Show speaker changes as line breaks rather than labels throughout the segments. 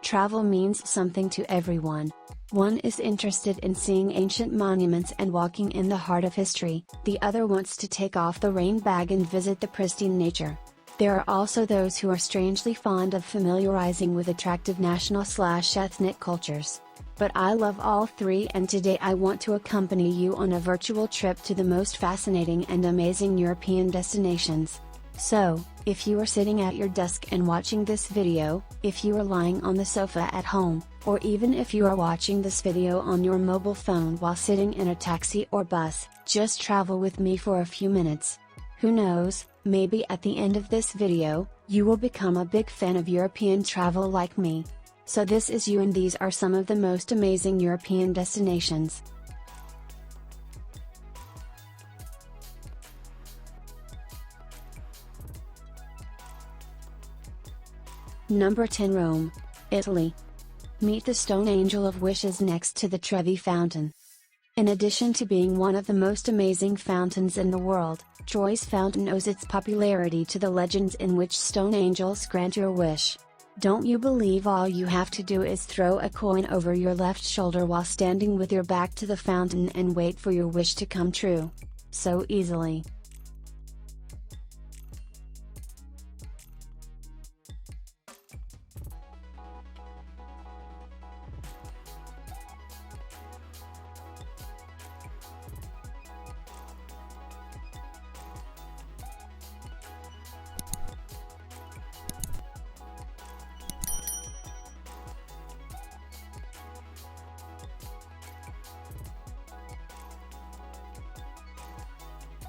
Travel means something to everyone. One is interested in seeing ancient monuments and walking in the heart of history, the other wants to take off the rain bag and visit the pristine nature. There are also those who are strangely fond of familiarizing with attractive national/ethnic cultures. But I love all three, and today I want to accompany you on a virtual trip to the most fascinating and amazing European destinations. So, if you are sitting at your desk and watching this video, if you are lying on the sofa at home, or even if you are watching this video on your mobile phone while sitting in a taxi or bus, just travel with me for a few minutes. Who knows, maybe at the end of this video, you will become a big fan of European travel like me. So this is you, and these are some of the most amazing European destinations. Number 10, Rome, Italy. Meet the stone angel of wishes next to the Trevi Fountain. In addition to being one of the most amazing fountains in the world, Troyes Fountain owes its popularity to the legends in which stone angels grant your wish. Don't you believe all you have to do is throw a coin over your left shoulder while standing with your back to the fountain and wait for your wish to come true? So easily.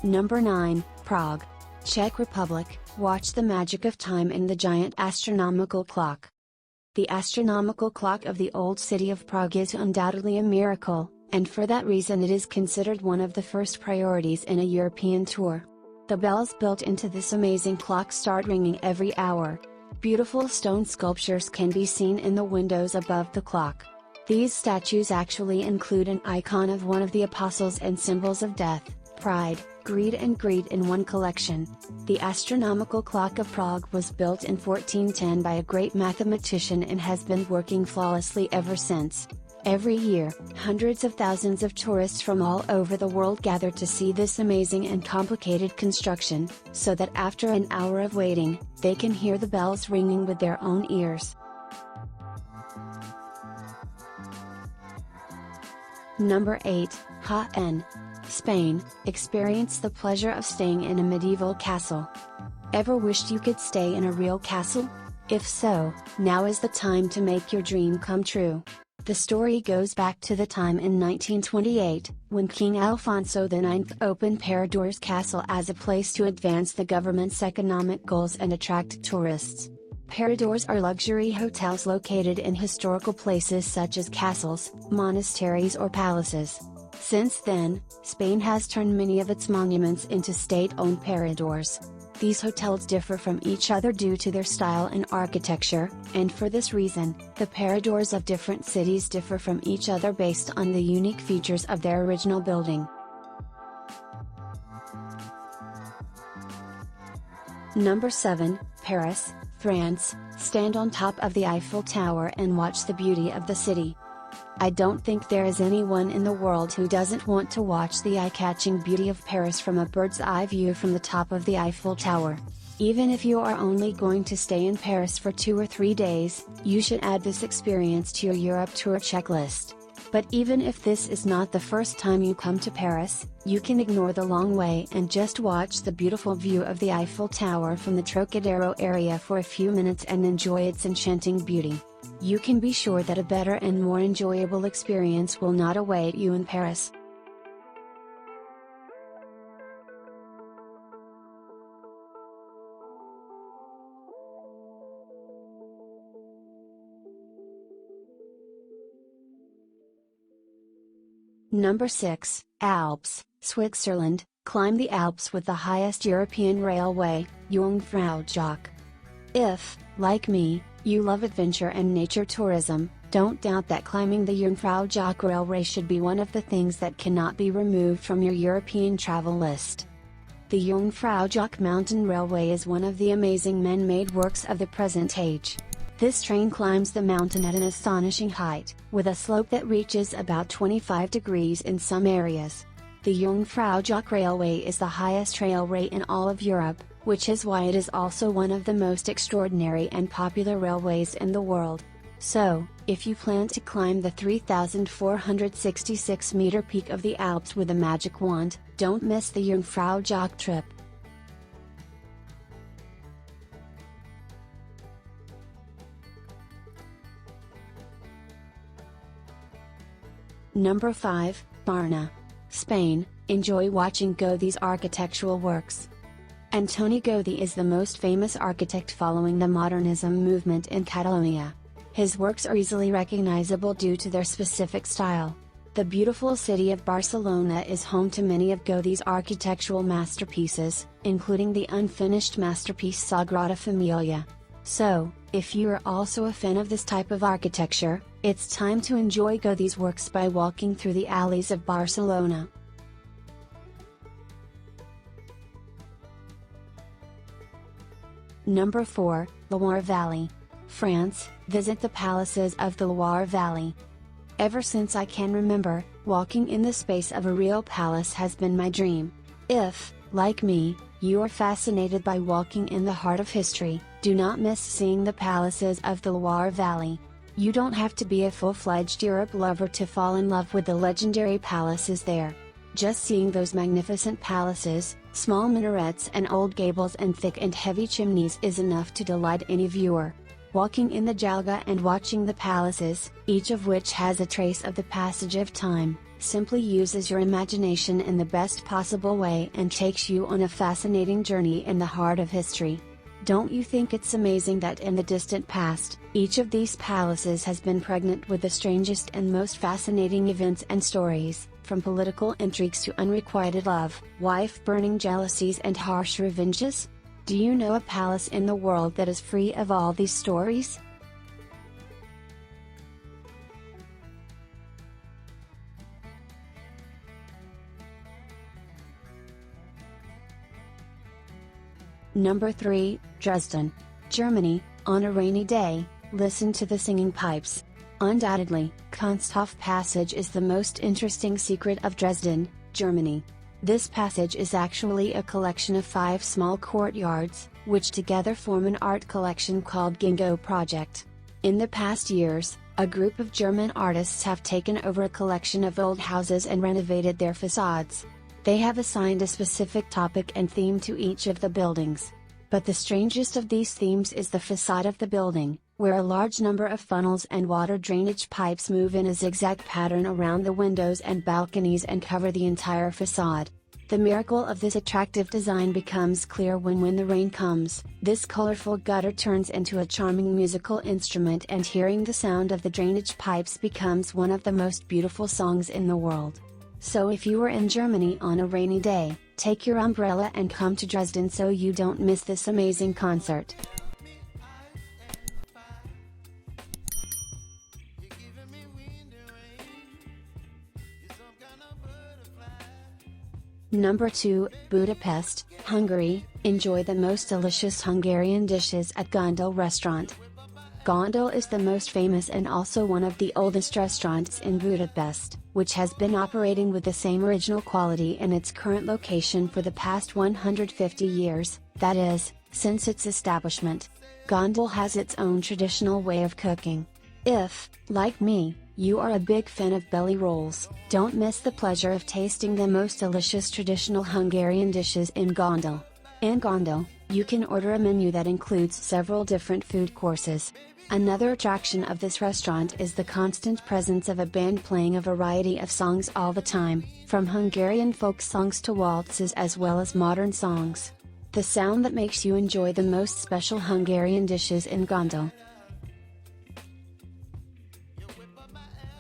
Number 9, Prague, Czech Republic. Watch the magic of time in the giant astronomical clock. The astronomical clock of the old city of Prague is undoubtedly a miracle, and for that reason it is considered one of the first priorities in a European tour. The bells built into this amazing clock start ringing every hour. Beautiful stone sculptures can be seen in the windows above the clock. These statues actually include an icon of one of the apostles and symbols of death, pride, greed and greed in one collection. The astronomical clock of Prague was built in 1410 by a great mathematician and has been working flawlessly ever since. Every year, hundreds of thousands of tourists from all over the world gather to see this amazing and complicated construction, so that after an hour of waiting, they can hear the bells ringing with their own ears. Number 8, Jaén, Spain. Experience the pleasure of staying in a medieval castle. Ever wished you could stay in a real castle? If so, now is the time to make your dream come true. The story goes back to the time in 1928, when King Alfonso IX opened Paradores Castle as a place to advance the government's economic goals and attract tourists. Paradores are luxury hotels located in historical places such as castles, monasteries or palaces. Since then, Spain has turned many of its monuments into state-owned paradores. These hotels differ from each other due to their style and architecture, and for this reason, the paradores of different cities differ from each other based on the unique features of their original building. Number 7, Paris, France. Stand on top of the Eiffel Tower and watch the beauty of the city. I don't think there is anyone in the world who doesn't want to watch the eye-catching beauty of Paris from a bird's-eye view from the top of the Eiffel Tower. Even if you are only going to stay in Paris for 2 or 3 days, you should add this experience to your Europe tour checklist. But even if this is not the first time you come to Paris, you can ignore the long way and just watch the beautiful view of the Eiffel Tower from the Trocadero area for a few minutes and enjoy its enchanting beauty. You can be sure that a better and more enjoyable experience will not await you in Paris. Number 6, Alps, Switzerland. Climb the Alps with the highest European railway, Jungfraujoch. If, like me, you love adventure and nature tourism, don't doubt that climbing the Jungfraujoch railway should be one of the things that cannot be removed from your European travel list. The Jungfraujoch mountain railway is one of the amazing man-made works of the present age. This train climbs the mountain at an astonishing height, with a slope that reaches about 25 degrees in some areas. The Jungfrau-Joch Railway is the highest railway in all of Europe, which is why it is also one of the most extraordinary and popular railways in the world. So, if you plan to climb the 3,466-meter peak of the Alps with a magic wand, don't miss the Jungfrau-Joch trip. Number 5, Barna, Spain. Enjoy watching Gaudí's architectural works. Antoni Gaudí is the most famous architect following the Modernism movement in Catalonia. His works are easily recognizable due to their specific style. The beautiful city of Barcelona is home to many of Gaudí's architectural masterpieces, including the unfinished masterpiece Sagrada Familia. So, if you are also a fan of this type of architecture, it's time to enjoy Gaudí's works by walking through the alleys of Barcelona. Number 4, Loire Valley, France. Visit the palaces of the Loire Valley. Ever since I can remember, walking in the space of a real palace has been my dream. If, like me, you are fascinated by walking in the heart of history, do not miss seeing the palaces of the Loire Valley. You don't have to be a full-fledged Europe lover to fall in love with the legendary palaces there. Just seeing those magnificent palaces, small minarets and old gables and thick and heavy chimneys is enough to delight any viewer. Walking in the Jalga and watching the palaces, each of which has a trace of the passage of time, simply uses your imagination in the best possible way and takes you on a fascinating journey in the heart of history. Don't you think it's amazing that in the distant past, each of these palaces has been pregnant with the strangest and most fascinating events and stories, from political intrigues to unrequited love, wife-burning jealousies and harsh revenges? Do you know a palace in the world that is free of all these stories? Number 3, Dresden, Germany. On a rainy day, listen to the singing pipes. Undoubtedly, Kunsthof Passage is the most interesting secret of Dresden, Germany. This passage is actually a collection of 5 small courtyards, which together form an art collection called Gingo Project. In the past years, a group of German artists have taken over a collection of old houses and renovated their facades. They have assigned a specific topic and theme to each of the buildings. But the strangest of these themes is the facade of the building, where a large number of funnels and water drainage pipes move in a zigzag pattern around the windows and balconies and cover the entire facade. The miracle of this attractive design becomes clear when the rain comes. This colorful gutter turns into a charming musical instrument, and hearing the sound of the drainage pipes becomes one of the most beautiful songs in the world. So if you are in Germany on a rainy day, take your umbrella and come to Dresden so you don't miss this amazing concert. Number 2, Budapest, Hungary. Enjoy the most delicious Hungarian dishes at Gondol Restaurant. Gondol is the most famous and also one of the oldest restaurants in Budapest, which has been operating with the same original quality in its current location for the past 150 years, that is, since its establishment. Gondol has its own traditional way of cooking. If, like me, you are a big fan of belly rolls, don't miss the pleasure of tasting the most delicious traditional Hungarian dishes in Gondol. In Gondol, you can order a menu that includes several different food courses. Another attraction of this restaurant is the constant presence of a band playing a variety of songs all the time, from Hungarian folk songs to waltzes as well as modern songs. The sound that makes you enjoy the most special Hungarian dishes in Gondol.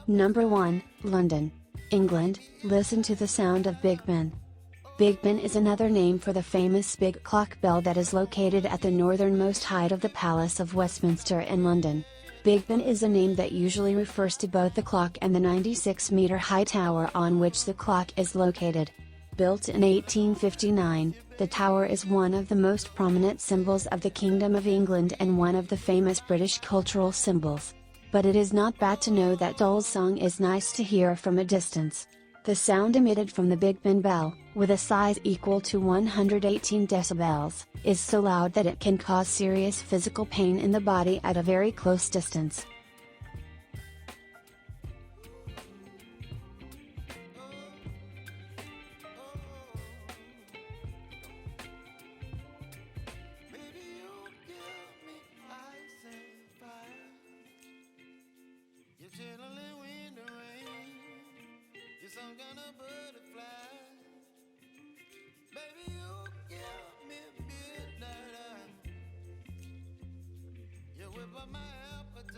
Number 1, London, England. Listen to the sound of Big Ben. Big Ben is another name for the famous big clock bell that is located at the northernmost height of the Palace of Westminster in London. Big Ben is a name that usually refers to both the clock and the 96-meter high tower on which the clock is located. Built in 1859, The tower is one of the most prominent symbols of the Kingdom of England and one of the famous British cultural symbols. But it is not bad to know that Dole's song is nice to hear from a distance. The sound emitted from the Big Ben bell, with a size equal to 118 decibels, is so loud that it can cause serious physical pain in the body at a very close distance.
Some kind of butterfly. Baby, you give me midnight. You whip up my